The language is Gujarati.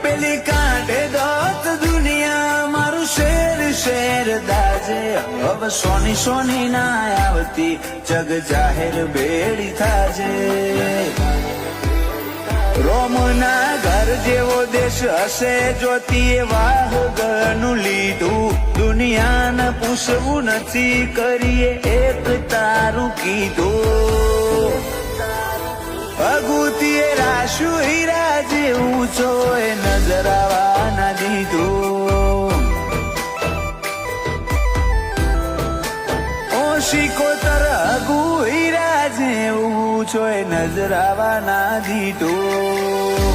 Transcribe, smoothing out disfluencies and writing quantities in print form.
પેલી કાંઠે દોત દુનિયા મારું શેર શેર દાજે હવે સોની સોની ના આવતી જગ જાહેર બેડી થાજે રોમના ઘર જેવો દેશ હશે જોતી વાહગનું લીધું દુનિયાને પૂછવું નથી કરીએ એક તારું કીધું અગુતીએ રાશુ હીરા જેવું છો એ નજરાવા ના દીધું ઓ શિકોતર અગુ હીરા જેવું છો એ નજરાવા ના દીધું